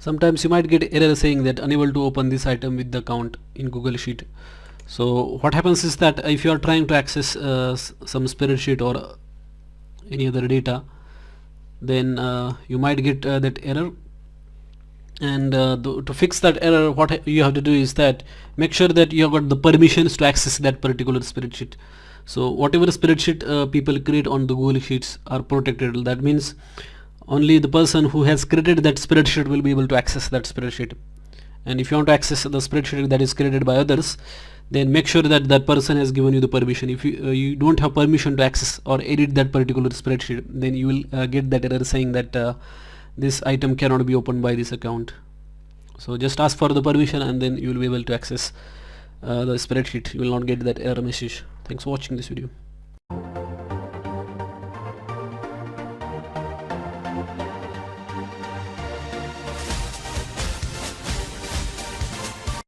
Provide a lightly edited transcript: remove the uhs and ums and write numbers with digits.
sometimes you might get error saying that unable to open this item with the account in Google Sheet. So what happens is that if you are trying to access some spreadsheet or any other data, then you might get that error. And to fix that error, what you have to do is that make sure that you have got the permissions to access that particular spreadsheet. So whatever spreadsheet people create on the Google Sheets are protected. That means only the person who has created that spreadsheet will be able to access that spreadsheet. And if you want to access the spreadsheet that is created by others, then make sure that that person has given you the permission. If you don't have permission to access or edit that particular spreadsheet, then you will get that error saying that this item cannot be opened by this account. So just ask for the permission and then you will be able to access the spreadsheet. You will not get that error message. Thanks for watching this video.